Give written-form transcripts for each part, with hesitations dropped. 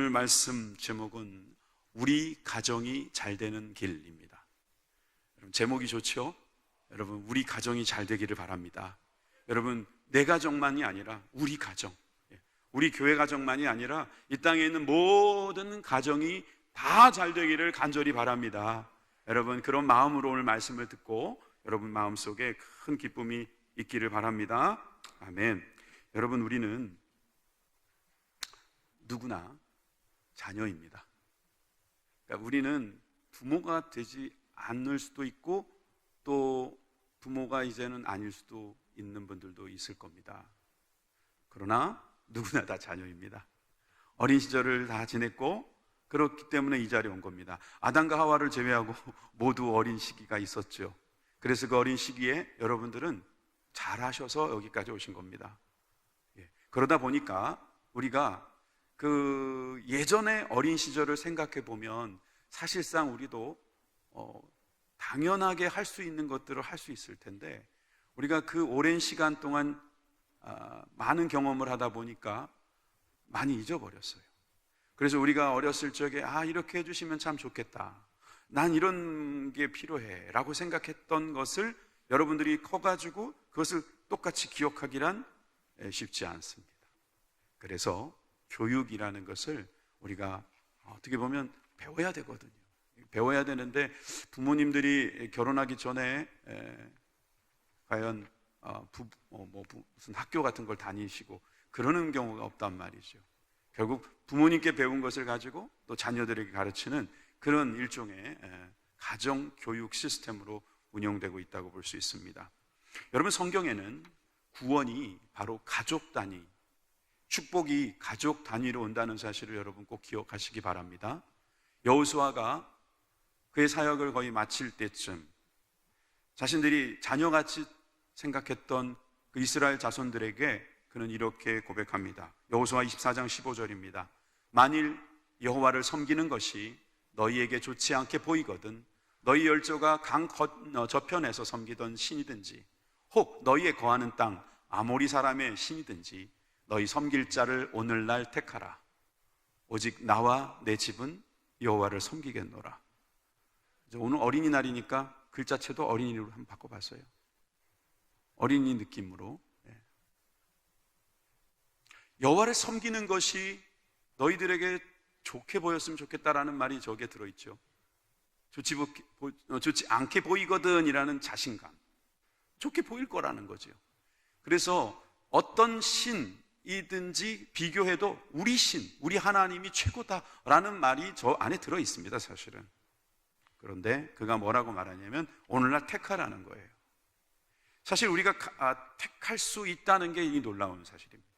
오늘 말씀 제목은 우리 가정이 잘 되는 길입니다. 여러분, 제목이 좋죠? 여러분, 우리 가정이 잘 되기를 바랍니다. 여러분, 내 가정만이 아니라 우리 가정, 우리 교회 가정만이 아니라 이 땅에 있는 모든 가정이 다 잘 되기를 간절히 바랍니다. 여러분, 그런 마음으로 오늘 말씀을 듣고 여러분 마음속에 큰 기쁨이 있기를 바랍니다. 아멘. 여러분, 우리는 누구나 자녀입니다. 그러니까 우리는 부모가 되지 않을 수도 있고 또 부모가 이제는 아닐 수도 있는 분들도 있을 겁니다. 그러나 누구나 다 자녀입니다. 어린 시절을 다 지냈고 그렇기 때문에 이 자리에 온 겁니다. 아담과 하와를 제외하고 모두 어린 시기가 있었죠. 그래서 그 어린 시기에 여러분들은 잘하셔서 여기까지 오신 겁니다. 그러다 보니까 우리가 그 예전의 어린 시절을 생각해 보면 사실상 우리도 당연하게 할 수 있는 것들을 할 수 있을 텐데 우리가 그 오랜 시간 동안 많은 경험을 하다 보니까 많이 잊어버렸어요. 그래서 우리가 어렸을 적에 이렇게 해주시면 참 좋겠다, 난 이런 게 필요해 라고 생각했던 것을 여러분들이 커가지고 그것을 똑같이 기억하기란 쉽지 않습니다. 그래서 교육이라는 것을 우리가 어떻게 보면 배워야 되거든요. 배워야 되는데 부모님들이 결혼하기 전에 과연 무슨 학교 같은 걸 다니시고 그러는 경우가 없단 말이죠. 결국 부모님께 배운 것을 가지고 또 자녀들에게 가르치는 그런 일종의 가정 교육 시스템으로 운영되고 있다고 볼 수 있습니다. 여러분, 성경에는 구원이 바로 가족 단위, 축복이 가족 단위로 온다는 사실을 여러분 꼭 기억하시기 바랍니다. 여호수아가 그의 사역을 거의 마칠 때쯤 자신들이 자녀같이 생각했던 그 이스라엘 자손들에게 그는 이렇게 고백합니다. 여호수아 24장 15절입니다. 만일 여호와를 섬기는 것이 너희에게 좋지 않게 보이거든 너희 열조가 강 저편에서 섬기던 신이든지 혹 너희의 거하는 땅 아모리 사람의 신이든지 너희 섬길 자를 오늘날 택하라. 오직 나와 내 집은 여호와를 섬기겠노라. 오늘 어린이날이니까 글자체도 어린이로 한번 바꿔봤어요. 어린이 느낌으로. 여호와를 섬기는 것이 너희들에게 좋게 보였으면 좋겠다라는 말이 저기에 들어있죠. 좋지 않게 보이거든 이라는 자신감, 좋게 보일 거라는 거죠. 그래서 어떤 신이든지 비교해도 우리 신, 우리 하나님이 최고다라는 말이 저 안에 들어있습니다, 사실은. 그런데 그가 뭐라고 말하냐면 오늘날 택하라는 거예요. 사실 우리가 택할 수 있다는 게 이 놀라운 사실입니다.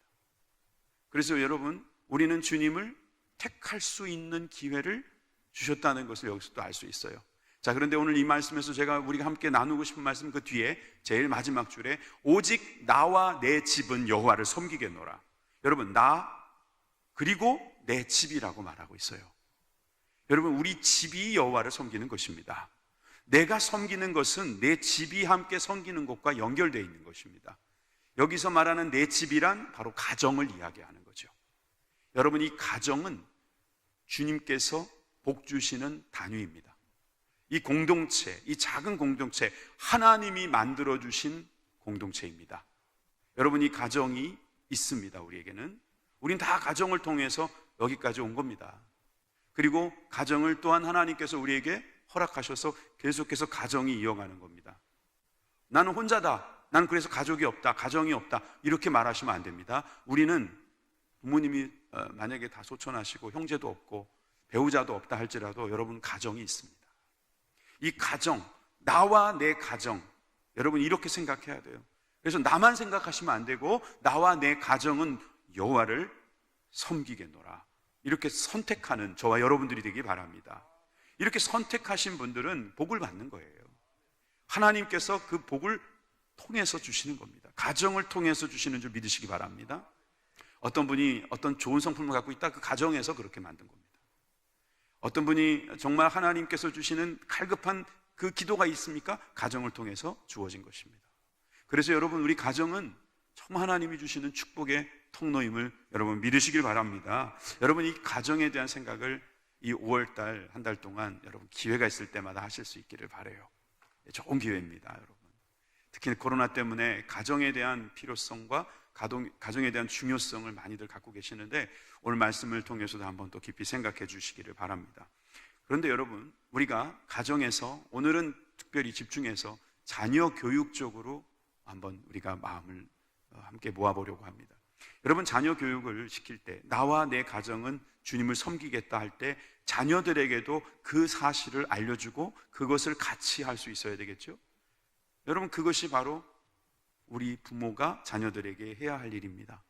그래서 여러분, 우리는 주님을 택할 수 있는 기회를 주셨다는 것을 여기서도 알 수 있어요. 자, 그런데 오늘 이 말씀에서 우리가 함께 나누고 싶은 말씀 그 뒤에 제일 마지막 줄에 오직 나와 내 집은 여호와를 섬기겠노라. 여러분, 나 그리고 내 집이라고 말하고 있어요. 여러분, 우리 집이 여호와를 섬기는 것입니다. 내가 섬기는 것은 내 집이 함께 섬기는 것과 연결되어 있는 것입니다. 여기서 말하는 내 집이란 바로 가정을 이야기하는 거죠. 여러분, 이 가정은 주님께서 복 주시는 단위입니다. 이 공동체, 이 작은 공동체, 하나님이 만들어주신 공동체입니다. 여러분, 이 가정이 있습니다. 우리에게는. 우린 다 가정을 통해서 여기까지 온 겁니다. 그리고 가정을 또한 하나님께서 우리에게 허락하셔서 계속해서 가정이 이어가는 겁니다. 나는 혼자다, 난 그래서 가족이 없다, 가정이 없다, 이렇게 말하시면 안 됩니다. 우리는 부모님이 만약에 다 소천하시고 형제도 없고 배우자도 없다 할지라도 여러분 가정이 있습니다. 이 가정, 나와 내 가정, 여러분 이렇게 생각해야 돼요. 그래서 나만 생각하시면 안 되고 나와 내 가정은 여호와를 섬기겠노라, 이렇게 선택하는 저와 여러분들이 되기 바랍니다. 이렇게 선택하신 분들은 복을 받는 거예요. 하나님께서 그 복을 통해서 주시는 겁니다. 가정을 통해서 주시는 줄 믿으시기 바랍니다. 어떤 분이 어떤 좋은 성품을 갖고 있다, 그 가정에서 그렇게 만든 겁니다. 어떤 분이 정말 하나님께서 주시는 갈급한 그 기도가 있습니까? 가정을 통해서 주어진 것입니다. 그래서 여러분, 우리 가정은 정말 하나님이 주시는 축복의 통로임을 여러분 믿으시길 바랍니다. 여러분 이 가정에 대한 생각을 이 5월달 한 달 동안 여러분 기회가 있을 때마다 하실 수 있기를 바라요. 좋은 기회입니다, 여러분. 특히 코로나 때문에 가정에 대한 필요성과 가정에 대한 중요성을 많이들 갖고 계시는데 오늘 말씀을 통해서도 한번 또 깊이 생각해 주시기를 바랍니다. 그런데 여러분, 우리가 가정에서 오늘은 특별히 집중해서 자녀 교육 쪽으로 한번 우리가 마음을 함께 모아보려고 합니다. 여러분, 자녀 교육을 시킬 때 나와 내 가정은 주님을 섬기겠다 할 때 자녀들에게도 그 사실을 알려주고 그것을 같이 할 수 있어야 되겠죠? 여러분, 그것이 바로 우리 부모가 자녀들에게 해야 할 일입니다.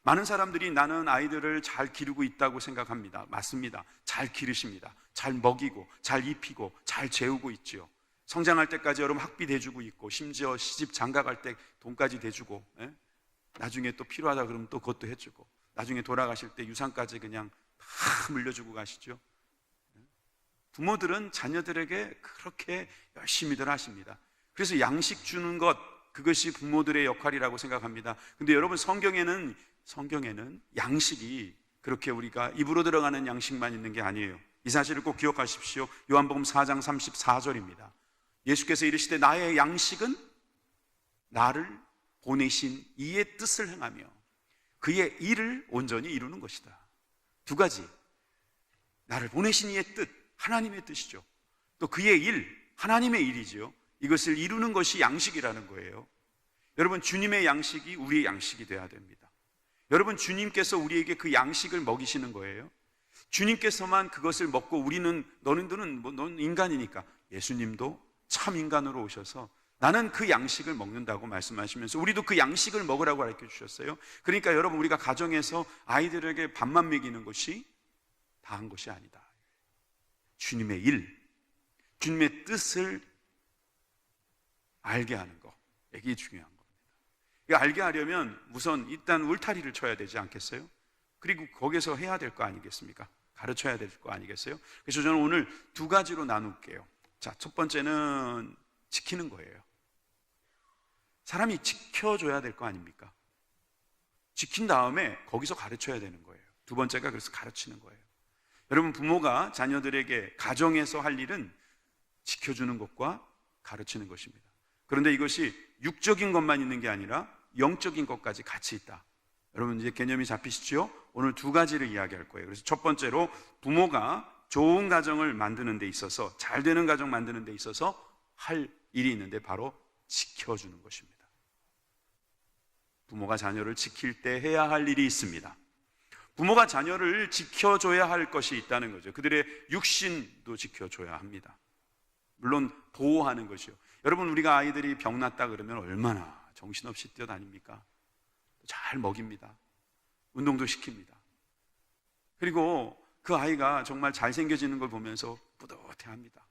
많은 사람들이 나는 아이들을 잘 기르고 있다고 생각합니다. 맞습니다. 잘 기르십니다. 잘 먹이고 잘 입히고 잘 재우고 있죠. 성장할 때까지 여러분 학비 대주고 있고 심지어 시집 장가갈 때 돈까지 대주고, 나중에 또 필요하다 그러면 또 그것도 해주고, 나중에 돌아가실 때 유산까지 그냥 다 물려주고 가시죠. 부모들은 자녀들에게 그렇게 열심히들 하십니다. 그래서 양식 주는 것, 그것이 부모들의 역할이라고 생각합니다. 근데 여러분, 성경에는 양식이 그렇게 우리가 입으로 들어가는 양식만 있는 게 아니에요. 이 사실을 꼭 기억하십시오. 요한복음 4장 34절입니다. 예수께서 이르시되 나의 양식은 나를 보내신 이의 뜻을 행하며 그의 일을 온전히 이루는 것이다. 두 가지, 나를 보내신 이의 뜻, 하나님의 뜻이죠. 또 그의 일, 하나님의 일이죠. 이것을 이루는 것이 양식이라는 거예요. 여러분, 주님의 양식이 우리의 양식이 돼야 됩니다. 여러분, 주님께서 우리에게 그 양식을 먹이시는 거예요. 주님께서만 그것을 먹고 우리는, 넌 인간이니까, 예수님도 참 인간으로 오셔서 나는 그 양식을 먹는다고 말씀하시면서 우리도 그 양식을 먹으라고 가르쳐 주셨어요. 그러니까 여러분, 우리가 가정에서 아이들에게 밥만 먹이는 것이 다 한 것이 아니다. 주님의 일, 주님의 뜻을 알게 하는 것, 이게 중요한 겁니다. 이거 알게 하려면 우선 일단 울타리를 쳐야 되지 않겠어요? 그리고 거기서 해야 될 거 아니겠습니까? 가르쳐야 될 거 아니겠어요? 그래서 저는 오늘 두 가지로 나눌게요. 자, 첫 번째는 지키는 거예요. 사람이 지켜줘야 될 거 아닙니까? 지킨 다음에 거기서 가르쳐야 되는 거예요. 두 번째가 그래서 가르치는 거예요. 여러분, 부모가 자녀들에게 가정에서 할 일은 지켜주는 것과 가르치는 것입니다. 그런데 이것이 육적인 것만 있는 게 아니라 영적인 것까지 같이 있다. 여러분, 이제 개념이 잡히시죠? 오늘 두 가지를 이야기할 거예요. 그래서 첫 번째로 부모가 좋은 가정을 만드는 데 있어서, 잘 되는 가정 만드는 데 있어서 할 일이 있는데 바로 지켜주는 것입니다. 부모가 자녀를 지킬 때 해야 할 일이 있습니다. 부모가 자녀를 지켜줘야 할 것이 있다는 거죠. 그들의 육신도 지켜줘야 합니다. 물론 보호하는 것이요. 여러분, 우리가 아이들이 병났다 그러면 얼마나 정신없이 뛰어다닙니까? 잘 먹입니다. 운동도 시킵니다. 그리고 그 아이가 정말 잘생겨지는 걸 보면서 뿌듯해합니다.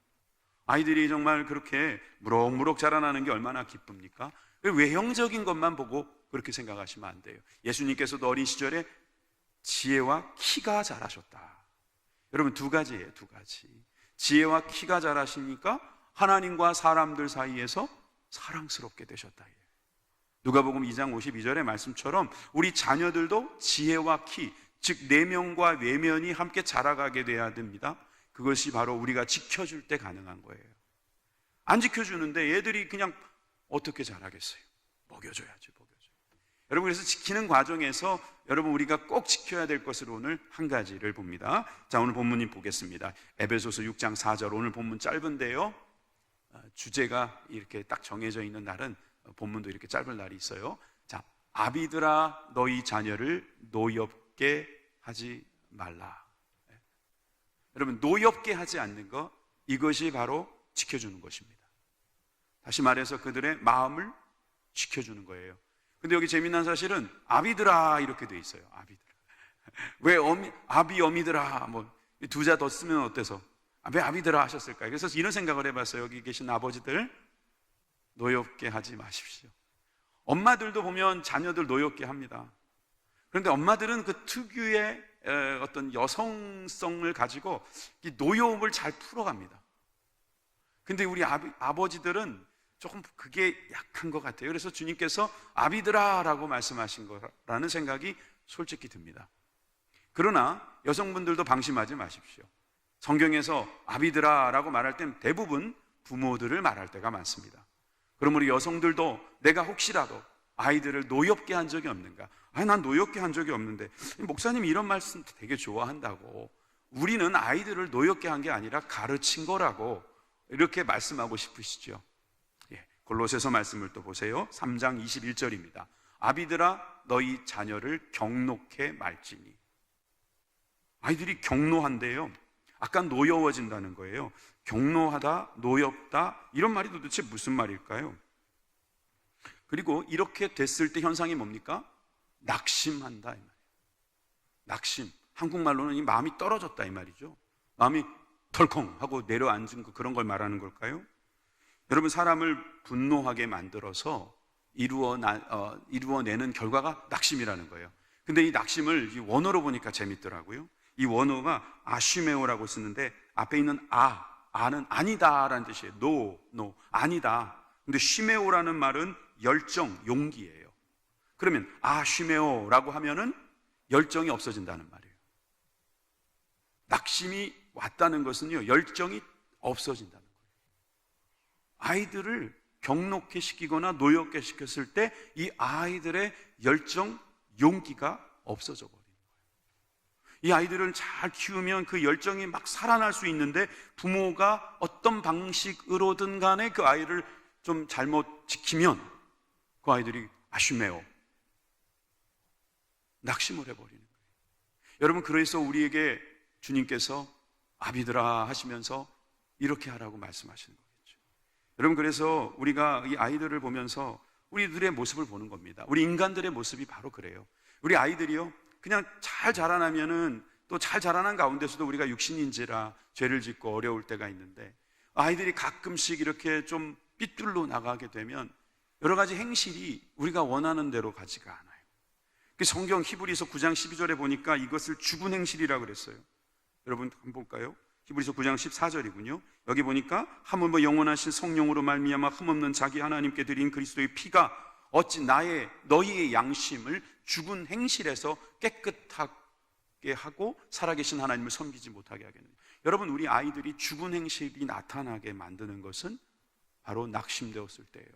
아이들이 정말 그렇게 무럭무럭 자라나는 게 얼마나 기쁩니까? 외형적인 것만 보고 그렇게 생각하시면 안 돼요. 예수님께서도 어린 시절에 지혜와 키가 자라셨다. 여러분, 두 가지예요, 두 가지. 지혜와 키가 자라시니까 하나님과 사람들 사이에서 사랑스럽게 되셨다. 누가복음 2장 52절의 말씀처럼 우리 자녀들도 지혜와 키, 즉 내면과 외면이 함께 자라가게 돼야 됩니다. 그것이 바로 우리가 지켜줄 때 가능한 거예요. 안 지켜주는데 얘들이 그냥 어떻게 자라겠어요? 먹여줘야죠, 먹여줘. 여러분, 그래서 지키는 과정에서 여러분, 우리가 꼭 지켜야 될 것으로 오늘 한 가지를 봅니다. 자, 오늘 본문님 보겠습니다. 에베소서 6장 4절. 오늘 본문 짧은데요, 주제가 이렇게 딱 정해져 있는 날은 본문도 이렇게 짧은 날이 있어요. 자, 아비들아 너희 자녀를 노엽게 하지 말라. 여러분, 노엽게 하지 않는 것, 이것이 바로 지켜주는 것입니다. 다시 말해서 그들의 마음을 지켜주는 거예요. 근데 여기 재미난 사실은 아비들아 이렇게 돼 있어요. 아비들아. 왜 아비 어미들아 뭐 두 자 더 쓰면 어때서? 왜 아비들아 하셨을까요? 그래서 이런 생각을 해봤어요. 여기 계신 아버지들, 노엽게 하지 마십시오. 엄마들도 보면 자녀들 노엽게 합니다. 그런데 엄마들은 그 특유의 어떤 여성성을 가지고 이 노여움을 잘 풀어갑니다. 근데 우리 아버지들은 조금 그게 약한 것 같아요. 그래서 주님께서 아비들아 라고 말씀하신 거라는 생각이 솔직히 듭니다. 그러나 여성분들도 방심하지 마십시오. 성경에서 아비들아 라고 말할 땐 대부분 부모들을 말할 때가 많습니다. 그럼 우리 여성들도 내가 혹시라도 아이들을 노엽게 한 적이 없는가? 난 노엽게 한 적이 없는데 목사님이 이런 말씀 되게 좋아한다고. 우리는 아이들을 노엽게 한 게 아니라 가르친 거라고 이렇게 말씀하고 싶으시죠? 골로새서 말씀을 또 보세요. 3장 21절입니다. 아비들아 너희 자녀를 경록해 말지니. 아이들이 경노한데요, 아까 노여워진다는 거예요. 경노하다, 노엽다, 이런 말이 도대체 무슨 말일까요? 그리고 이렇게 됐을 때 현상이 뭡니까? 낙심한다 이 말이에요. 낙심, 한국말로는 이 마음이 떨어졌다 이 말이죠. 마음이 덜컹 하고 내려앉은 그런 걸 말하는 걸까요? 여러분, 사람을 분노하게 만들어서 이루어내는 결과가 낙심이라는 거예요. 근데 이 낙심을 이 원어로 보니까 재밌더라고요. 이 원어가 아쉬메오라고 쓰는데 앞에 있는 아는 아니다라는 뜻이에요. no, 아니다. 근데 쉬메오라는 말은 열정, 용기예요. 그러면 아쉬메오라고 하면은 열정이 없어진다는 말이에요. 낙심이 왔다는 것은요, 열정이 없어진다는 거예요. 아이들을 경록해 시키거나 노엽게 시켰을 때 이 아이들의 열정, 용기가 없어져 버려요. 이 아이들을 잘 키우면 그 열정이 막 살아날 수 있는데 부모가 어떤 방식으로든 간에 그 아이를 좀 잘못 지키면 그 아이들이 아쉬매워 낙심을 해버리는 거예요. 여러분, 그래서 우리에게 주님께서 아비들아 하시면서 이렇게 하라고 말씀하시는 거겠죠. 여러분, 그래서 우리가 이 아이들을 보면서 우리들의 모습을 보는 겁니다. 우리 인간들의 모습이 바로 그래요. 우리 아이들이요, 그냥 잘 자라나면은 또 잘 자라난 가운데서도 우리가 육신인지라 죄를 짓고 어려울 때가 있는데, 아이들이 가끔씩 이렇게 좀 삐뚤로 나가게 되면 여러 가지 행실이 우리가 원하는 대로 가지가 않아요. 그 성경 히브리서 9장 12절에 보니까 이것을 죽은 행실이라고 그랬어요. 여러분 한번 볼까요? 히브리서 9장 14절이군요. 여기 보니까 하물며 영원하신 성령으로 말미암아 흠없는 자기 하나님께 드린 그리스도의 피가 어찌 너희의 양심을 죽은 행실에서 깨끗하게 하고 살아계신 하나님을 섬기지 못하게 하겠느냐. 여러분, 우리 아이들이 죽은 행실이 나타나게 만드는 것은 바로 낙심되었을 때예요.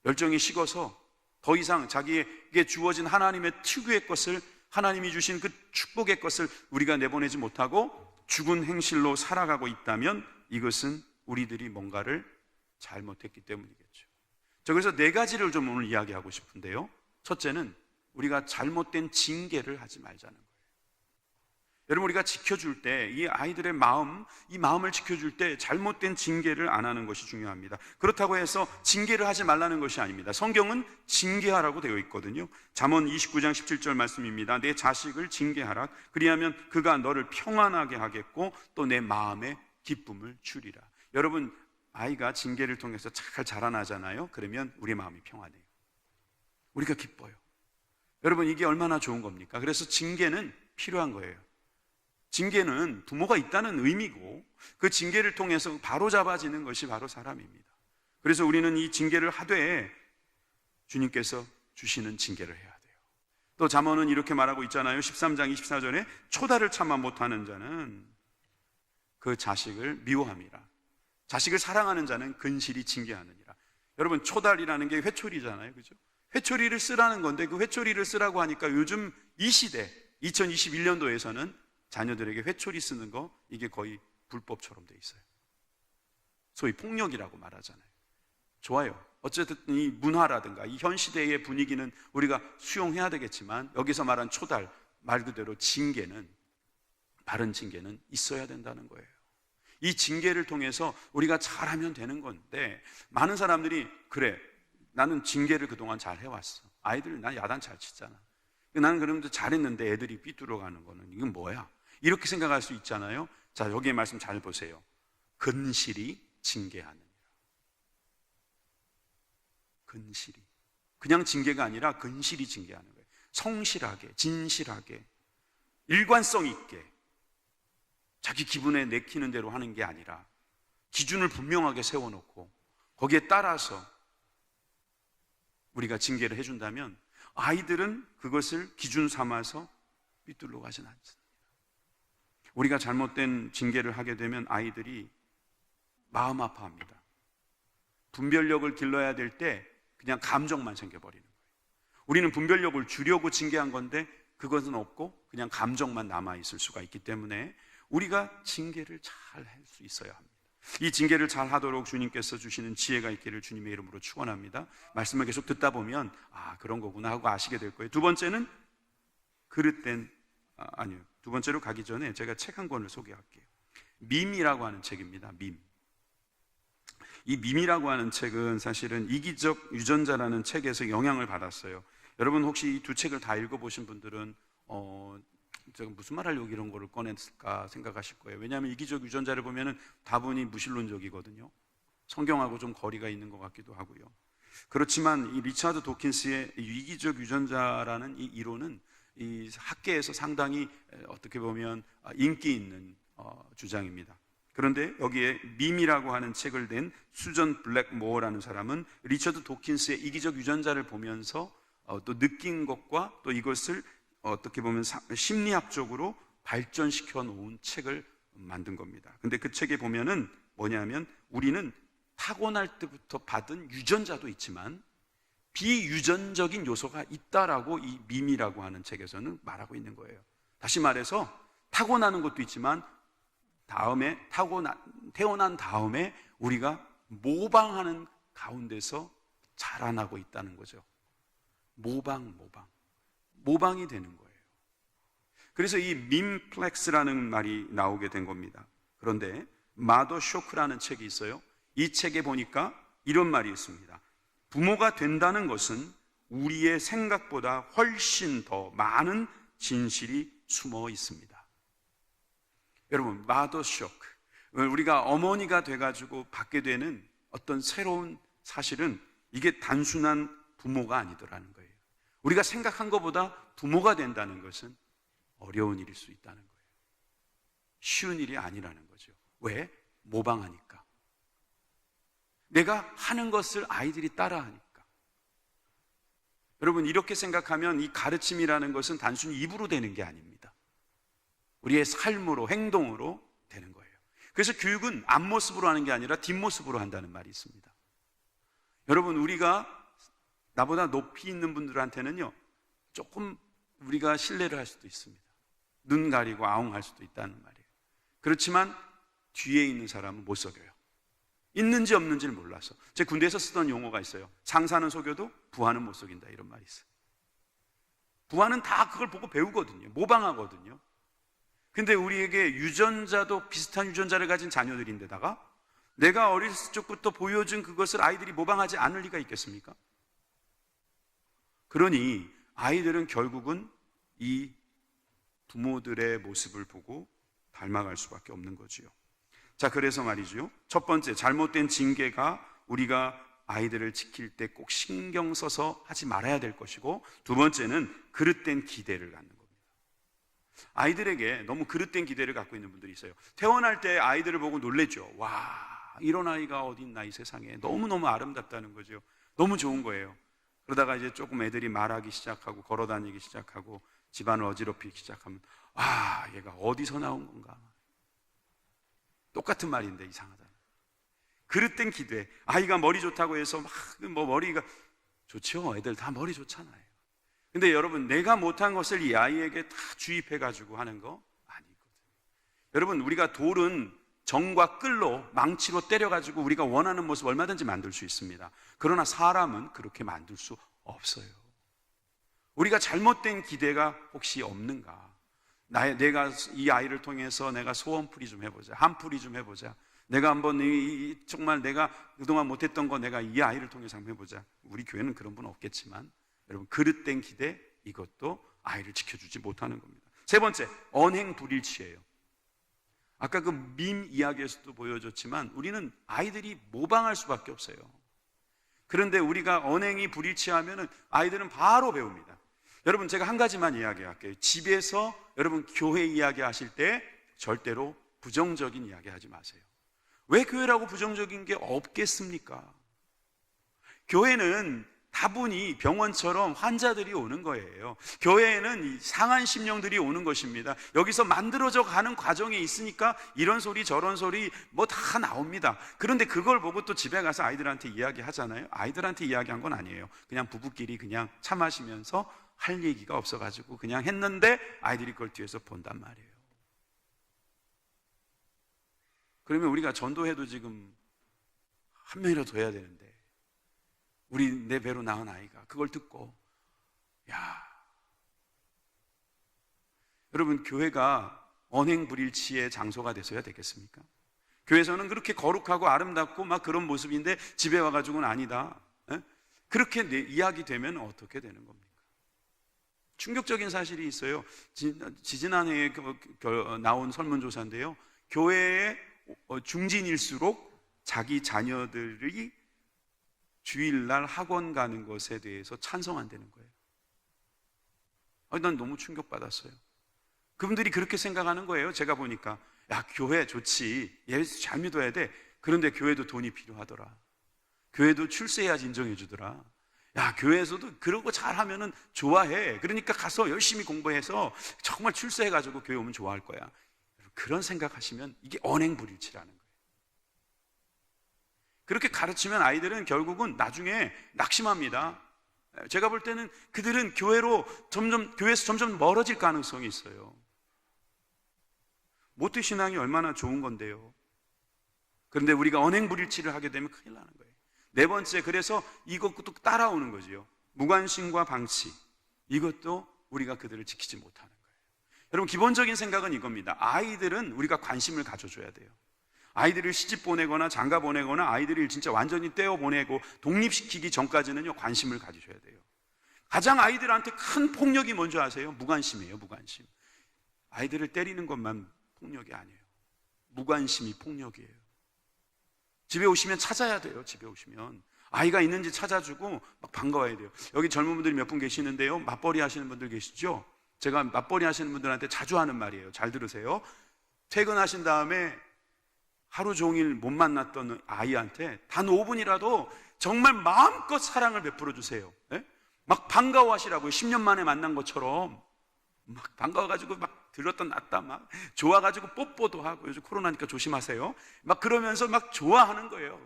열정이 식어서 더 이상 자기에게 주어진 하나님의 특유의 것을, 하나님이 주신 그 축복의 것을 우리가 내보내지 못하고 죽은 행실로 살아가고 있다면 이것은 우리들이 뭔가를 잘못했기 때문이겠죠. 그래서 4가지를 좀 오늘 이야기하고 싶은데요. 첫째는 우리가 잘못된 징계를 하지 말자는 거예요. 여러분, 우리가 지켜줄 때 이 아이들의 이 마음을 지켜줄 때 잘못된 징계를 안 하는 것이 중요합니다. 그렇다고 해서 징계를 하지 말라는 것이 아닙니다. 성경은 징계하라고 되어 있거든요. 잠언 29장 17절 말씀입니다. 내 자식을 징계하라. 그리하면 그가 너를 평안하게 하겠고 또 내 마음에 기쁨을 주리라. 여러분, 아이가 징계를 통해서 잘 자라나잖아요. 그러면 우리 마음이 평안해요. 우리가 기뻐요. 여러분, 이게 얼마나 좋은 겁니까? 그래서 징계는 필요한 거예요. 징계는 부모가 있다는 의미고, 그 징계를 통해서 바로잡아지는 것이 바로 사람입니다. 그래서 우리는 이 징계를 하되 주님께서 주시는 징계를 해야 돼요. 또 잠언은 이렇게 말하고 있잖아요. 13장 24절에 초달을 참아 못하는 자는 그 자식을 미워함이라. 자식을 사랑하는 자는 근실히 징계하느니라. 여러분, 초달이라는 게 회초리잖아요, 그죠? 회초리를 쓰라는 건데, 그 회초리를 쓰라고 하니까 요즘 이 시대 2021년도에서는 자녀들에게 회초리 쓰는 거, 이게 거의 불법처럼 돼 있어요. 소위 폭력이라고 말하잖아요. 좋아요. 어쨌든 이 문화라든가 이 현 시대의 분위기는 우리가 수용해야 되겠지만, 여기서 말한 초달, 말 그대로 징계는, 바른 징계는 있어야 된다는 거예요. 이 징계를 통해서 우리가 잘하면 되는 건데, 많은 사람들이 그래, 나는 징계를 그동안 잘 해왔어. 아이들 난 야단 잘 치잖아. 나는 그러면서 잘했는데 애들이 삐뚤어가는 거는 이건 뭐야? 이렇게 생각할 수 있잖아요. 자, 여기에 말씀 잘 보세요. 근실히 징계하느니라. 근실히, 그냥 징계가 아니라 근실히 징계하는 거예요. 성실하게, 진실하게, 일관성 있게, 자기 기분에 내키는 대로 하는 게 아니라 기준을 분명하게 세워놓고 거기에 따라서 우리가 징계를 해준다면 아이들은 그것을 기준 삼아서 삐뚤러 가진 않습니다. 우리가 잘못된 징계를 하게 되면 아이들이 마음 아파합니다. 분별력을 길러야 될 때 그냥 감정만 생겨버리는 거예요. 우리는 분별력을 주려고 징계한 건데 그것은 없고 그냥 감정만 남아있을 수가 있기 때문에 우리가 징계를 잘 할 수 있어야 합니다. 이 징계를 잘 하도록 주님께서 주시는 지혜가 있기를 주님의 이름으로 축원합니다. 말씀을 계속 듣다 보면 그런 거구나 하고 아시게 될 거예요. 두 번째는 두 번째로 가기 전에 제가 책 한 권을 소개할게요. 밈이라고 하는 책입니다. 밈. 이 밈이라고 하는 책은 사실은 이기적 유전자라는 책에서 영향을 받았어요. 여러분 혹시 이 두 책을 다 읽어보신 분들은 제가 무슨 말 하려고 이런 거를 꺼냈을까 생각하실 거예요. 왜냐하면 이기적 유전자를 보면은 다분히 무신론적이거든요. 성경하고 좀 거리가 있는 것 같기도 하고요. 그렇지만 이 리차드 도킨스의 이기적 유전자라는 이 이론은 이 학계에서 상당히 어떻게 보면 인기 있는 주장입니다. 그런데 여기에 밈이라고 하는 책을 낸 수전 블랙모어라는 사람은 리처드 도킨스의 이기적 유전자를 보면서 또 느낀 것과 또 이것을 어떻게 보면 심리학적으로 발전시켜 놓은 책을 만든 겁니다. 근데 그 책에 보면은 뭐냐면 우리는 타고날 때부터 받은 유전자도 있지만 비유전적인 요소가 있다라고 이 밈이라고 하는 책에서는 말하고 있는 거예요. 다시 말해서 타고나는 것도 있지만 태어난 다음에 우리가 모방하는 가운데서 자라나고 있다는 거죠. 모방이 되는 거예요. 그래서 이 밈플렉스라는 말이 나오게 된 겁니다. 그런데 마더 쇼크라는 책이 있어요. 이 책에 보니까 이런 말이 있습니다. 부모가 된다는 것은 우리의 생각보다 훨씬 더 많은 진실이 숨어 있습니다. 여러분, 마더 쇼크, 우리가 어머니가 돼가지고 받게 되는 어떤 새로운 사실은 이게 단순한 부모가 아니더라는 거예요. 우리가 생각한 것보다 부모가 된다는 것은 어려운 일일 수 있다는 거예요. 쉬운 일이 아니라는 거죠. 왜? 모방하니까. 내가 하는 것을 아이들이 따라하니까. 여러분, 이렇게 생각하면 이 가르침이라는 것은 단순히 입으로 되는 게 아닙니다. 우리의 삶으로, 행동으로 되는 거예요. 그래서 교육은 앞모습으로 하는 게 아니라 뒷모습으로 한다는 말이 있습니다. 여러분, 우리가 나보다 높이 있는 분들한테는요, 조금 우리가 신뢰를 할 수도 있습니다. 눈 가리고 아웅할 수도 있다는 말이에요. 그렇지만 뒤에 있는 사람은 못 속여요. 있는지 없는지를 몰라서. 제 군대에서 쓰던 용어가 있어요. 상사는 속여도 부하는 못 속인다, 이런 말이 있어요. 부하는 다 그걸 보고 배우거든요. 모방하거든요. 근데 우리에게 유전자도 비슷한 유전자를 가진 자녀들인데다가 내가 어렸을 적부터 보여준 그것을 아이들이 모방하지 않을 리가 있겠습니까? 그러니 아이들은 결국은 이 부모들의 모습을 보고 닮아갈 수밖에 없는 거지요. 자, 그래서 말이죠. 첫 번째, 잘못된 징계가 우리가 아이들을 지킬 때 꼭 신경 써서 하지 말아야 될 것이고, 두 번째는 그릇된 기대를 갖는 겁니다. 아이들에게 너무 그릇된 기대를 갖고 있는 분들이 있어요. 태어날 때 아이들을 보고 놀랬죠. 와, 이런 아이가 어디 있나 이 세상에. 너무너무 아름답다는 거죠. 너무 좋은 거예요. 그러다가 이제 조금 애들이 말하기 시작하고 걸어다니기 시작하고 집안을 어지럽히기 시작하면 얘가 어디서 나온 건가. 똑같은 말인데 이상하다. 그릇된 기대. 아이가 머리 좋다고 해서 머리가 좋죠. 애들 다 머리 좋잖아요. 근데 여러분, 내가 못한 것을 이 아이에게 다 주입해가지고 하는 거 아니거든요. 여러분, 우리가 돌은 정과 끌로, 망치로 때려가지고 우리가 원하는 모습 얼마든지 만들 수 있습니다. 그러나 사람은 그렇게 만들 수 없어요. 우리가 잘못된 기대가 혹시 없는가? 내가 이 아이를 통해서 내가 소원풀이 좀 해보자, 한풀이 좀 해보자. 내가 한번 정말 내가 그동안 못했던 거 내가 이 아이를 통해서 한번 해보자. 우리 교회는 그런 분 없겠지만 여러분, 그릇된 기대, 이것도 아이를 지켜주지 못하는 겁니다. 세 번째, 언행불일치예요. 아까 그 밈 이야기에서도 보여줬지만 우리는 아이들이 모방할 수밖에 없어요. 그런데 우리가 언행이 불일치하면 아이들은 바로 배웁니다. 여러분, 제가 한 가지만 이야기할게요. 집에서 여러분 교회 이야기하실 때 절대로 부정적인 이야기 하지 마세요. 왜 교회라고 부정적인 게 없겠습니까? 교회는 다분히 병원처럼 환자들이 오는 거예요. 교회에는 상한 심령들이 오는 것입니다. 여기서 만들어져 가는 과정에 있으니까 이런 소리 저런 소리 뭐 다 나옵니다. 그런데 그걸 보고 또 집에 가서 아이들한테 이야기하잖아요. 아이들한테 이야기한 건 아니에요. 그냥 부부끼리 그냥 차 마시면서 할 얘기가 없어가지고 그냥 했는데 아이들이 그걸 뒤에서 본단 말이에요. 그러면 우리가 전도해도 지금 한 명이라도 해야 되는데 우리 내 배로 낳은 아이가 그걸 듣고 여러분, 교회가 언행불일치의 장소가 돼서야 되겠습니까? 교회에서는 그렇게 거룩하고 아름답고 막 그런 모습인데 집에 와가지고는 아니다. 그렇게 이야기되면 어떻게 되는 겁니까? 충격적인 사실이 있어요. 지지난해에 나온 설문조사인데요, 교회의 중진일수록 자기 자녀들이 주일날 학원 가는 것에 대해서 찬성한다는 거예요. 난 너무 충격받았어요. 그분들이 그렇게 생각하는 거예요. 제가 보니까 교회 좋지, 예수 잘 믿어야 돼. 그런데 교회도 돈이 필요하더라. 교회도 출세해야지 인정해 주더라. 교회에서도 그런 거 잘하면은 좋아해. 그러니까 가서 열심히 공부해서 정말 출세해가지고 교회 오면 좋아할 거야. 그런 생각하시면 이게 언행불일치라는 거예요. 그렇게 가르치면 아이들은 결국은 나중에 낙심합니다. 제가 볼 때는 그들은 교회에서 점점 멀어질 가능성이 있어요. 모태신앙이 얼마나 좋은 건데요. 그런데 우리가 언행불일치를 하게 되면 큰일 나는 거예요. 네 번째, 그래서 이것도 따라오는 거지요. 무관심과 방치. 이것도 우리가 그들을 지키지 못하는 거예요. 여러분, 기본적인 생각은 이겁니다. 아이들은 우리가 관심을 가져줘야 돼요. 아이들을 시집 보내거나 장가 보내거나 아이들을 진짜 완전히 떼어 보내고 독립시키기 전까지는요, 관심을 가지셔야 돼요. 가장 아이들한테 큰 폭력이 뭔지 아세요? 무관심이에요. 무관심. 아이들을 때리는 것만 폭력이 아니에요. 무관심이 폭력이에요. 집에 오시면 찾아야 돼요. 집에 오시면 아이가 있는지 찾아주고 막 반가워야 돼요. 여기 젊은 분들이 몇 분 계시는데요, 맞벌이 하시는 분들 계시죠? 제가 맞벌이 하시는 분들한테 자주 하는 말이에요. 잘 들으세요. 퇴근하신 다음에 하루 종일 못 만났던 아이한테 단 5분이라도 정말 마음껏 사랑을 베풀어 주세요. 막 반가워하시라고요. 10년 만에 만난 것처럼 막 반가워가지고 막 들었다 놨다 막 좋아가지고 뽀뽀도 하고, 요즘 코로나니까 조심하세요. 막 그러면서 막 좋아하는 거예요.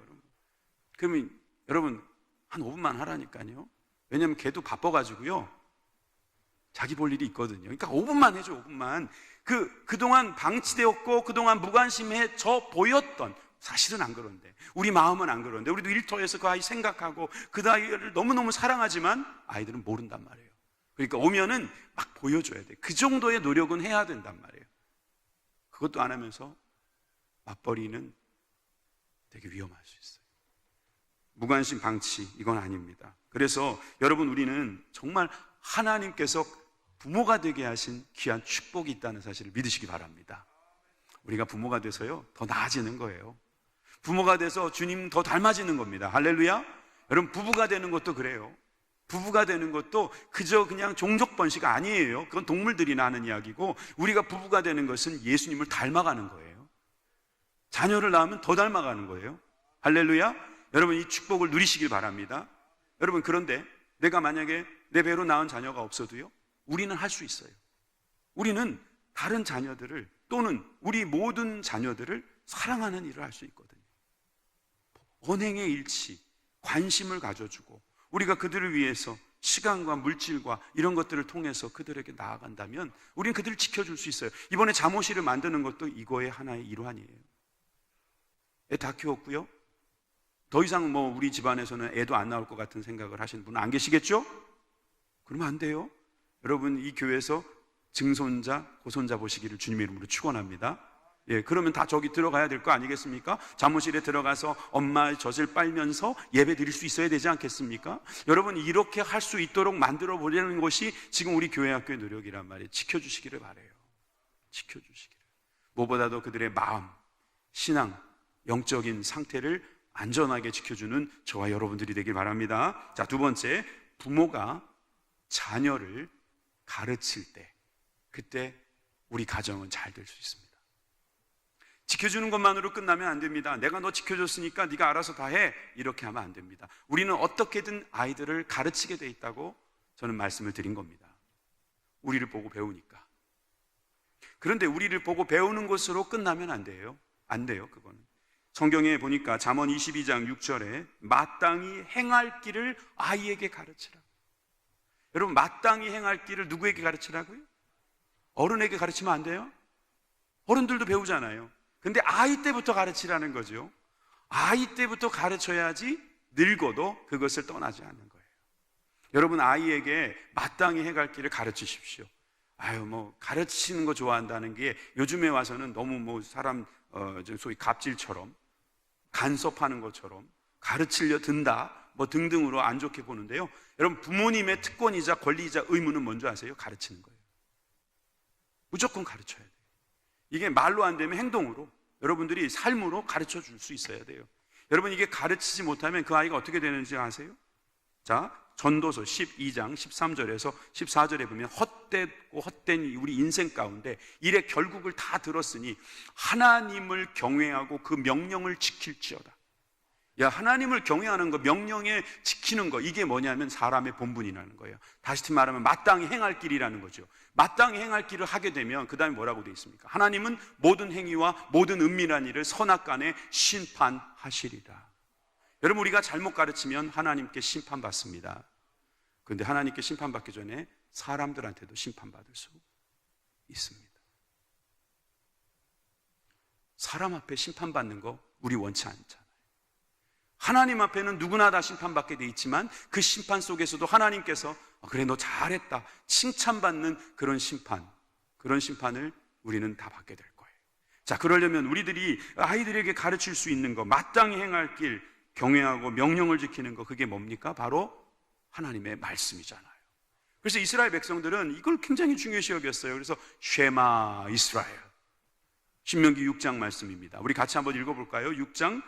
그러면 여러분 한 5분만 하라니까요. 왜냐면 걔도 바빠가지고요, 자기 볼 일이 있거든요. 그러니까 5분만 해줘. 5분만. 그동안 방치되었고 그동안 무관심해져 보였던, 사실은 안 그런데, 우리 마음은 안 그런데, 우리도 일터에서 그 아이 생각하고 그 아이를 너무너무 사랑하지만 아이들은 모른단 말이에요. 그러니까 오면은 막 보여줘야 돼. 그 정도의 노력은 해야 된단 말이에요. 그것도 안 하면서 맞벌이는 되게 위험할 수 있어요. 무관심 방치, 이건 아닙니다. 그래서 여러분, 우리는 정말 하나님께서 부모가 되게 하신 귀한 축복이 있다는 사실을 믿으시기 바랍니다. 우리가 부모가 돼서요, 더 나아지는 거예요. 부모가 돼서 주님 더 닮아지는 겁니다. 할렐루야. 여러분, 부부가 되는 것도 그래요. 부부가 되는 것도 그저 그냥 종족번식 아니에요. 그건 동물들이나 하는 이야기고, 우리가 부부가 되는 것은 예수님을 닮아가는 거예요. 자녀를 낳으면 더 닮아가는 거예요. 할렐루야. 여러분, 이 축복을 누리시길 바랍니다. 여러분, 그런데 내가 만약에 내 배로 낳은 자녀가 없어도요, 우리는 할 수 있어요. 우리는 다른 자녀들을, 또는 우리 모든 자녀들을 사랑하는 일을 할 수 있거든요. 언행의 일치, 관심을 가져주고 우리가 그들을 위해서 시간과 물질과 이런 것들을 통해서 그들에게 나아간다면 우리는 그들을 지켜줄 수 있어요. 이번에 잠옷이를 만드는 것도 이거의 하나의 일환이에요. 애 다 키웠고요, 더 이상 우리 집안에서는 애도 안 나올 것 같은 생각을 하시는 분은 안 계시겠죠? 그러면 안 돼요. 여러분, 이 교회에서 증손자, 고손자 보시기를 주님의 이름으로 축원합니다. 그러면 다 저기 들어가야 될 거 아니겠습니까? 잠옷실에 들어가서 엄마의 젖을 빨면서 예배 드릴 수 있어야 되지 않겠습니까? 여러분, 이렇게 할 수 있도록 만들어 보려는 것이 지금 우리 교회 학교의 노력이란 말이에요. 지켜주시기를 바라요. 지켜주시기를. 무엇보다도 그들의 마음, 신앙, 영적인 상태를 안전하게 지켜주는 저와 여러분들이 되길 바랍니다. 자, 두 번째, 부모가 자녀를 가르칠 때, 그때 우리 가정은 잘 될 수 있습니다. 지켜주는 것만으로 끝나면 안 됩니다. 내가 너 지켜줬으니까 네가 알아서 다 해. 이렇게 하면 안 됩니다. 우리는 어떻게든 아이들을 가르치게 돼 있다고 저는 말씀을 드린 겁니다. 우리를 보고 배우니까. 그런데 우리를 보고 배우는 것으로 끝나면 안 돼요. 안 돼요, 그거는. 성경에 보니까 잠언 22장 6절에 마땅히 행할 길을 아이에게 가르치라. 여러분, 마땅히 행할 길을 누구에게 가르치라고요? 어른에게 가르치면 안 돼요? 어른들도 배우잖아요. 근데 아이 때부터 가르치라는 거죠. 아이 때부터 가르쳐야지 늙어도 그것을 떠나지 않는 거예요. 여러분, 아이에게 마땅히 해갈 길을 가르치십시오. 가르치는 거 좋아한다는 게 요즘에 와서는 너무 사람 소위 갑질처럼 간섭하는 것처럼 가르치려 든다 등등으로 안 좋게 보는데요. 여러분, 부모님의 특권이자 권리이자 의무는 뭔지 아세요? 가르치는 거예요. 무조건 가르쳐야 돼요. 이게 말로 안 되면 행동으로, 여러분들이 삶으로 가르쳐 줄 수 있어야 돼요. 여러분, 이게 가르치지 못하면 그 아이가 어떻게 되는지 아세요? 자, 전도서 12장 13절에서 14절에 보면 헛된 우리 인생 가운데 일의 결국을 다 들었으니 하나님을 경외하고 그 명령을 지킬지어다. 하나님을 경외하는 거, 명령에 지키는 거, 이게 뭐냐면 사람의 본분이라는 거예요. 다시 말하면 마땅히 행할 길이라는 거죠. 마땅히 행할 길을 하게 되면 그 다음에 뭐라고 되어 있습니까? 하나님은 모든 행위와 모든 은밀한 일을 선악간에 심판하시리라. 여러분, 우리가 잘못 가르치면 하나님께 심판받습니다. 그런데 하나님께 심판받기 전에 사람들한테도 심판받을 수 있습니다. 사람 앞에 심판받는 거 우리 원치 않잖아요. 하나님 앞에는 누구나 다 심판받게 돼 있지만 그 심판 속에서도 하나님께서 그래, 너 잘했다, 칭찬받는 그런 심판을 우리는 다 받게 될 거예요. 자, 그러려면 우리들이 아이들에게 가르칠 수 있는 거, 마땅히 행할 길, 경외하고 명령을 지키는 거, 그게 뭡니까? 바로 하나님의 말씀이잖아요. 그래서 이스라엘 백성들은 이걸 굉장히 중요시 여겼어요. 그래서 쉐마 이스라엘, 신명기 6장 말씀입니다. 우리 같이 한번 읽어볼까요? 6장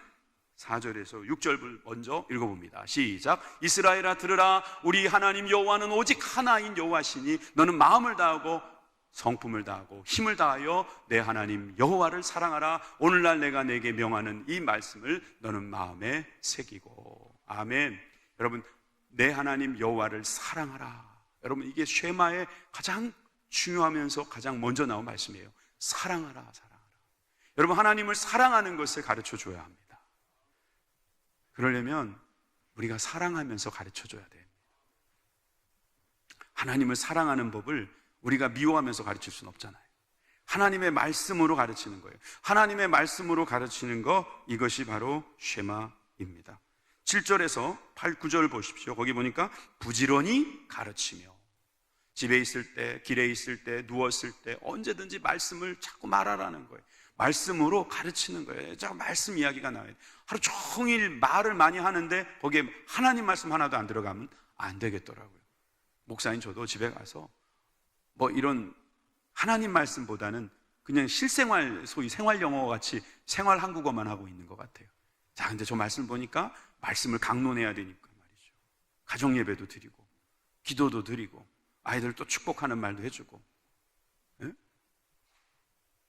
4절에서 6절 먼저 읽어봅니다. 시작. 이스라엘아, 들으라. 우리 하나님 여호와는 오직 하나인 여호와시니 너는 마음을 다하고 성품을 다하고 힘을 다하여 내 하나님 여호와를 사랑하라. 오늘날 내가 내게 명하는 이 말씀을 너는 마음에 새기고. 아멘. 여러분, 내 하나님 여호와를 사랑하라. 여러분, 이게 쉐마의 가장 중요하면서 가장 먼저 나온 말씀이에요. 사랑하라, 사랑하라. 여러분, 하나님을 사랑하는 것을 가르쳐 줘야 합니다. 그러려면 우리가 사랑하면서 가르쳐 줘야 돼요. 하나님을 사랑하는 법을 우리가 미워하면서 가르칠 수는 없잖아요. 하나님의 말씀으로 가르치는 거예요. 하나님의 말씀으로 가르치는 거, 이것이 바로 쉐마입니다. 7절에서 8, 9절 보십시오. 거기 보니까 부지런히 가르치며, 집에 있을 때, 길에 있을 때, 누웠을 때 언제든지 말씀을 자꾸 말하라는 거예요. 말씀으로 가르치는 거예요. 자꾸 말씀 이야기가 나와요. 하루 종일 말을 많이 하는데 거기에 하나님 말씀 하나도 안 들어가면 안 되겠더라고요. 목사님, 저도 집에 가서 이런 하나님 말씀보다는 그냥 실생활, 소위 생활 영어 같이 생활 한국어만 하고 있는 것 같아요. 자, 근데 저 말씀 보니까 말씀을 강론해야 되니까 말이죠. 가정 예배도 드리고, 기도도 드리고, 아이들 또 축복하는 말도 해주고, 예?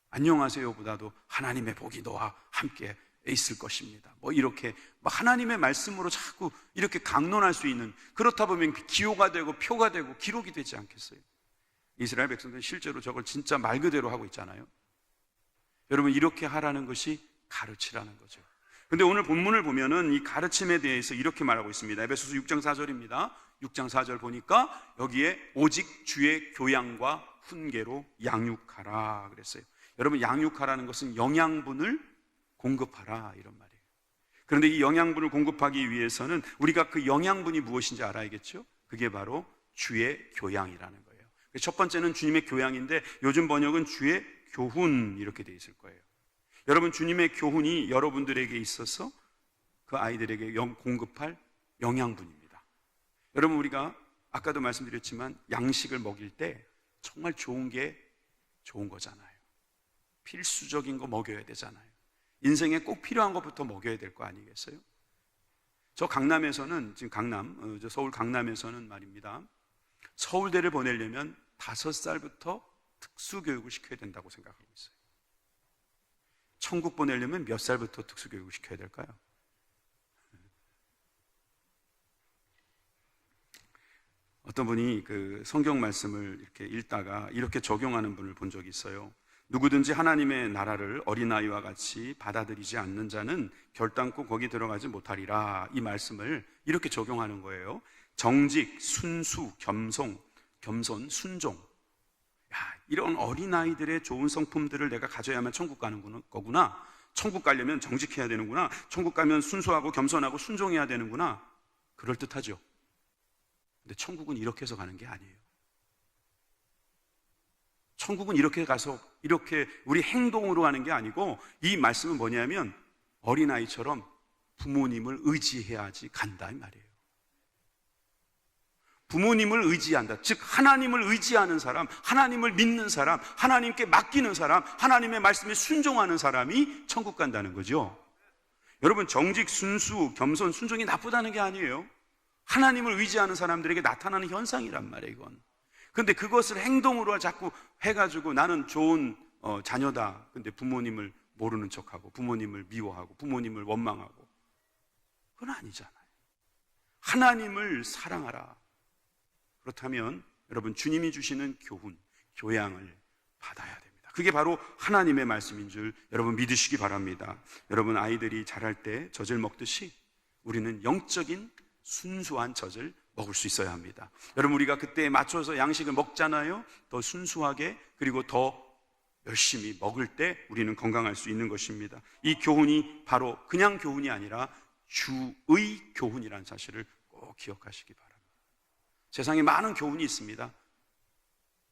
안녕하세요보다도 하나님의 복이 너와 함께 있을 것입니다. 이렇게 하나님의 말씀으로 자꾸 이렇게 강론할 수 있는, 그렇다 보면 기호가 되고 표가 되고 기록이 되지 않겠어요? 이스라엘 백성들은 실제로 저걸 진짜 말 그대로 하고 있잖아요. 여러분, 이렇게 하라는 것이 가르치라는 거죠. 근데 오늘 본문을 보면은 이 가르침에 대해서 이렇게 말하고 있습니다. 에베소서 6장 4절입니다. 6장 4절 보니까 여기에 오직 주의 교양과 훈계로 양육하라 그랬어요. 여러분, 양육하라는 것은 영양분을 공급하라, 이런 말이에요. 그런데 이 영양분을 공급하기 위해서는 우리가 그 영양분이 무엇인지 알아야겠죠? 그게 바로 주의 교양이라는 거예요. 첫 번째는 주님의 교양인데 요즘 번역은 주의 교훈, 이렇게 돼 있을 거예요. 여러분, 주님의 교훈이 여러분들에게 있어서 그 아이들에게 공급할 영양분입니다. 여러분, 우리가 아까도 말씀드렸지만 양식을 먹일 때 정말 좋은 게 좋은 거잖아요. 필수적인 거 먹여야 되잖아요. 인생에 꼭 필요한 것부터 먹여야 될 거 아니겠어요? 저 강남에서는, 지금 서울 강남에서는 말입니다, 서울대를 보내려면 5살부터 특수교육을 시켜야 된다고 생각하고 있어요. 천국 보내려면 몇 살부터 특수교육을 시켜야 될까요? 어떤 분이 그 성경 말씀을 이렇게 읽다가 이렇게 적용하는 분을 본 적이 있어요. 누구든지 하나님의 나라를 어린아이와 같이 받아들이지 않는 자는 결단코 거기 들어가지 못하리라. 이 말씀을 이렇게 적용하는 거예요. 정직, 순수, 겸손, 순종. 야, 이런 어린아이들의 좋은 성품들을 내가 가져야만 천국 가는 거구나. 천국 가려면 정직해야 되는구나. 천국 가면 순수하고 겸손하고 순종해야 되는구나. 그럴듯하죠. 근데 천국은 이렇게 해서 가는 게 아니에요. 천국은 이렇게 가서 이렇게 우리 행동으로 가는 게 아니고, 이 말씀은 뭐냐면 어린아이처럼 부모님을 의지해야지 간다 이 말이에요. 부모님을 의지한다. 즉 하나님을 의지하는 사람, 하나님을 믿는 사람, 하나님께 맡기는 사람, 하나님의 말씀에 순종하는 사람이 천국 간다는 거죠. 여러분, 정직, 순수, 겸손, 순종이 나쁘다는 게 아니에요. 하나님을 의지하는 사람들에게 나타나는 현상이란 말이에요, 이건. 근데 그것을 행동으로 자꾸 해가지고 나는 좋은 자녀다. 근데 부모님을 모르는 척하고, 부모님을 미워하고, 부모님을 원망하고. 그건 아니잖아요. 하나님을 사랑하라. 그렇다면 여러분, 주님이 주시는 교훈, 교양을 받아야 됩니다. 그게 바로 하나님의 말씀인 줄 여러분 믿으시기 바랍니다. 여러분, 아이들이 자랄 때 젖을 먹듯이 우리는 영적인 순수한 젖을 먹을 수 있어야 합니다. 여러분, 우리가 그때에 맞춰서 양식을 먹잖아요. 더 순수하게, 그리고 더 열심히 먹을 때 우리는 건강할 수 있는 것입니다. 이 교훈이 바로 그냥 교훈이 아니라 주의 교훈이라는 사실을 꼭 기억하시기 바랍니다. 세상에 많은 교훈이 있습니다.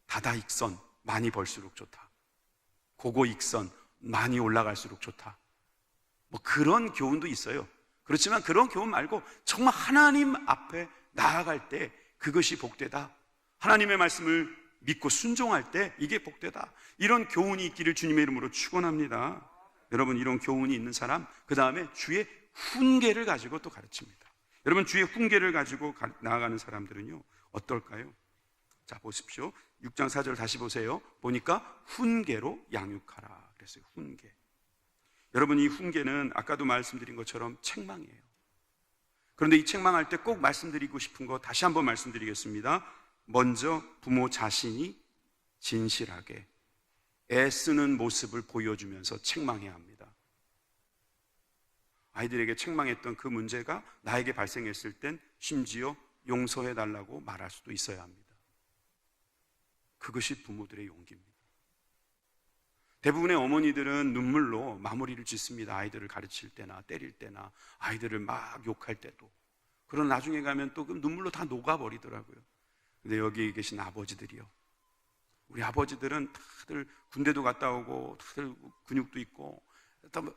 다다익선, 많이 벌수록 좋다. 고고익선, 많이 올라갈수록 좋다. 뭐 그런 교훈도 있어요. 그렇지만 그런 교훈 말고 정말 하나님 앞에 나아갈 때 그것이 복되다. 하나님의 말씀을 믿고 순종할 때 이게 복되다. 이런 교훈이 있기를 주님의 이름으로 축원합니다. 여러분, 이런 교훈이 있는 사람, 그 다음에 주의 훈계를 가지고 또 가르칩니다. 여러분, 주의 훈계를 가지고 나아가는 사람들은요 어떨까요? 자, 보십시오. 6장 4절 다시 보세요. 보니까 훈계로 양육하라 그랬어요. 훈계. 여러분, 이 훈계는 아까도 말씀드린 것처럼 책망이에요. 그런데 이 책망할 때 꼭 말씀드리고 싶은 거 다시 한번 말씀드리겠습니다. 먼저 부모 자신이 진실하게 애쓰는 모습을 보여주면서 책망해야 합니다. 아이들에게 책망했던 그 문제가 나에게 발생했을 땐 심지어 용서해달라고 말할 수도 있어야 합니다. 그것이 부모들의 용기입니다. 대부분의 어머니들은 눈물로 마무리를 짓습니다. 아이들을 가르칠 때나 때릴 때나 아이들을 막 욕할 때도. 그러나 나중에 가면 또 그 눈물로 다 녹아버리더라고요. 근데 여기 계신 아버지들이요, 우리 아버지들은 다들 군대도 갔다 오고 다들 근육도 있고,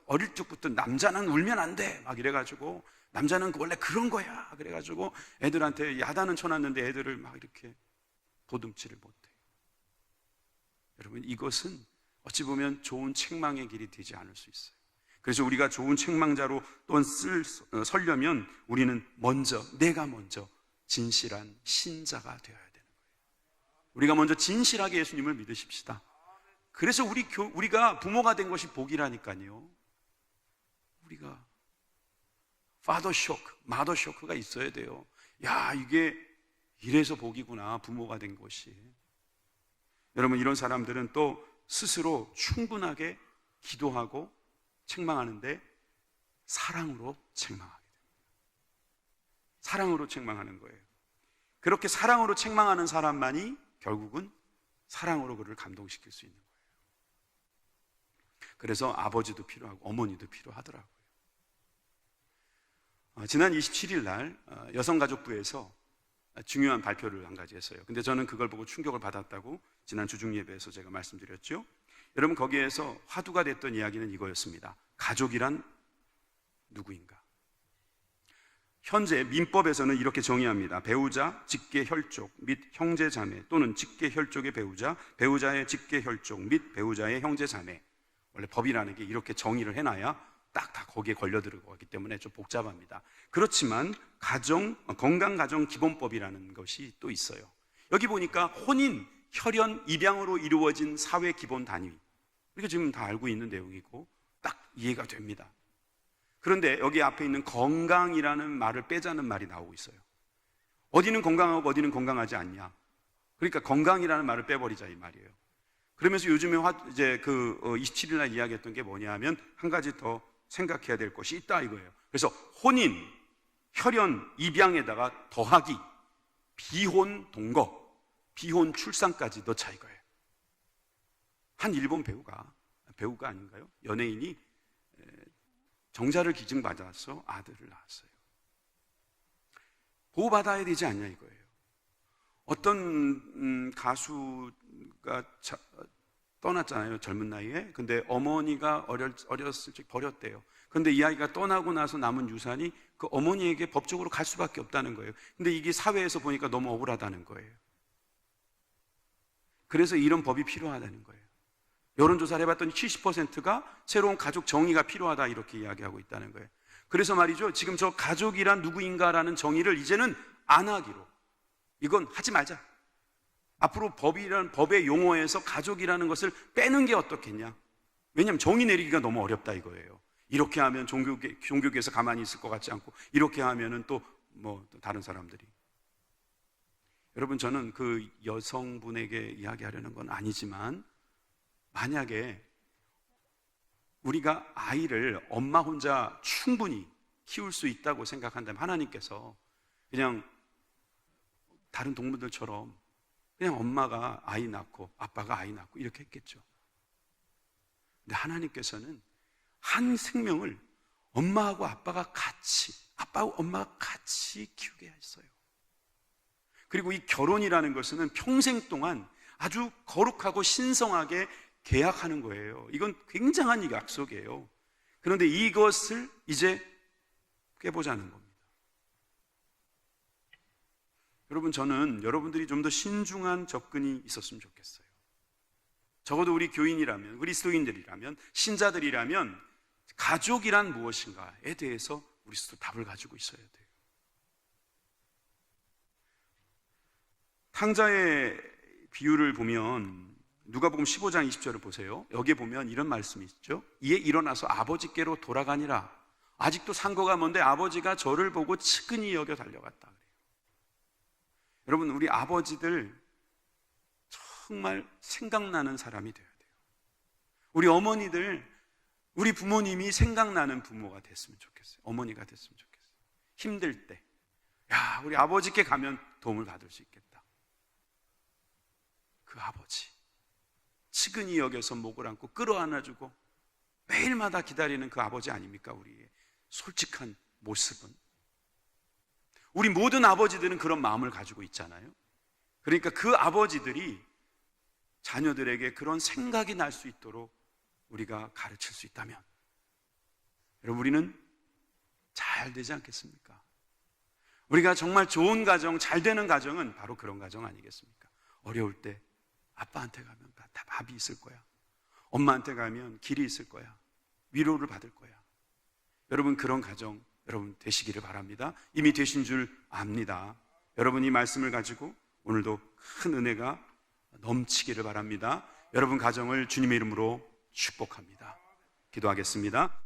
어릴 적부터 남자는 울면 안 돼 막 이래가지고, 남자는 원래 그런 거야 그래가지고 애들한테 야단은 쳐놨는데 애들을 막 이렇게 보듬지를 못해요. 여러분, 이것은 어찌 보면 좋은 책망의 길이 되지 않을 수 있어요. 그래서 우리가 좋은 책망자로 또한 서려면 우리는 내가 먼저 진실한 신자가 되어야 되는 거예요. 우리가 먼저 진실하게 예수님을 믿으십시다. 그래서 우리가 부모가 된 것이 복이라니까요. 우리가 파더 쇼크, 마더 쇼크가 있어야 돼요. 야, 이게 이래서 복이구나, 부모가 된 것이. 여러분, 이런 사람들은 또 스스로 충분하게 기도하고 책망하는데 사랑으로 책망하게 됩니다. 사랑으로 책망하는 거예요. 그렇게 사랑으로 책망하는 사람만이 결국은 사랑으로 그를 감동시킬 수 있는 거예요. 그래서 아버지도 필요하고 어머니도 필요하더라고요. 지난 27일 날 여성가족부에서 중요한 발표를 한 가지 했어요. 근데 저는 그걸 보고 충격을 받았다고 지난 주중예배에서 제가 말씀드렸죠. 여러분, 거기에서 화두가 됐던 이야기는 이거였습니다. 가족이란 누구인가? 현재 민법에서는 이렇게 정의합니다. 배우자, 직계혈족 및 형제자매, 또는 직계혈족의 배우자, 배우자의 직계혈족 및 배우자의 형제자매. 원래 법이라는 게 이렇게 정의를 해놔야 딱 다 거기에 걸려들어가기 때문에 좀 복잡합니다. 그렇지만 건강가정기본법이라는 것이 또 있어요. 여기 보니까 혼인, 혈연, 입양으로 이루어진 사회 기본 단위, 우리가 지금 다 알고 있는 내용이고 딱 이해가 됩니다. 그런데 여기 앞에 있는 건강이라는 말을 빼자는 말이 나오고 있어요. 어디는 건강하고 어디는 건강하지 않냐. 그러니까 건강이라는 말을 빼버리자 이 말이에요. 그러면서 요즘에 이제 27일 날 이야기했던 게 뭐냐 하면 한 가지 더 생각해야 될 것이 있다 이거예요. 그래서 혼인, 혈연, 입양에다가 더하기, 비혼 동거, 비혼 출산까지 넣자 이거예요. 한 일본 배우가 아닌가요? 연예인이 정자를 기증받아서 아들을 낳았어요. 보호받아야 되지 않냐 이거예요. 어떤 가수가 떠났잖아요, 젊은 나이에. 근데 어머니가 어렸을 적 버렸대요. 근데 이 아이가 떠나고 나서 남은 유산이 그 어머니에게 법적으로 갈 수밖에 없다는 거예요. 근데 이게 사회에서 보니까 너무 억울하다는 거예요. 그래서 이런 법이 필요하다는 거예요. 여론조사를 해봤더니 70%가 새로운 가족 정의가 필요하다 이렇게 이야기하고 있다는 거예요. 그래서 말이죠, 지금 저 가족이란 누구인가라는 정의를 이제는 안 하기로, 이건 하지 말자. 앞으로 법의 용어에서 가족이라는 것을 빼는 게 어떻겠냐. 왜냐하면 정의 내리기가 너무 어렵다 이거예요. 이렇게 하면 종교계에서 가만히 있을 것 같지 않고, 이렇게 하면은 또 다른 사람들이. 여러분, 저는 그 여성분에게 이야기하려는 건 아니지만, 만약에 우리가 아이를 엄마 혼자 충분히 키울 수 있다고 생각한다면 하나님께서 그냥 다른 동물들처럼 그냥 엄마가 아이 낳고 아빠가 아이 낳고 이렇게 했겠죠. 근데 하나님께서는 한 생명을 엄마하고 아빠가 같이, 아빠하고 엄마가 같이 키우게 했어요. 그리고 이 결혼이라는 것은 평생 동안 아주 거룩하고 신성하게 계약하는 거예요. 이건 굉장한 약속이에요. 그런데 이것을 이제 깨보자는 겁니다. 여러분, 저는 여러분들이 좀 더 신중한 접근이 있었으면 좋겠어요. 적어도 우리 교인이라면, 그리스도인들이라면, 신자들이라면 가족이란 무엇인가에 대해서 우리 스스로 답을 가지고 있어야 돼요. 탕자의 비유를 보면 누가복음 15장 20절을 보세요. 여기에 보면 이런 말씀이 있죠. 이에 일어나서 아버지께로 돌아가니라. 아직도 상고가 먼데 아버지가 저를 보고 측은히 여겨 달려갔다 그래요. 여러분, 우리 아버지들 정말 생각나는 사람이 되어야 돼요. 우리 어머니들, 우리 부모님이 생각나는 부모가 됐으면 좋겠어요. 어머니가 됐으면 좋겠어요. 힘들 때, 야, 우리 아버지께 가면 도움을 받을 수 있겠다. 그 아버지 측은히 여겨서 목을 안고 끌어안아주고 매일마다 기다리는 그 아버지 아닙니까? 우리의 솔직한 모습은. 우리 모든 아버지들은 그런 마음을 가지고 있잖아요. 그러니까 그 아버지들이 자녀들에게 그런 생각이 날 수 있도록 우리가 가르칠 수 있다면, 여러분, 우리는 잘 되지 않겠습니까? 우리가 정말 좋은 가정, 잘 되는 가정은 바로 그런 가정 아니겠습니까? 어려울 때 아빠한테 가면 다 밥이 있을 거야. 엄마한테 가면 길이 있을 거야. 위로를 받을 거야. 여러분, 그런 가정 여러분 되시기를 바랍니다. 이미 되신 줄 압니다. 여러분, 이 말씀을 가지고 오늘도 큰 은혜가 넘치기를 바랍니다. 여러분 가정을 주님의 이름으로 축복합니다. 기도하겠습니다.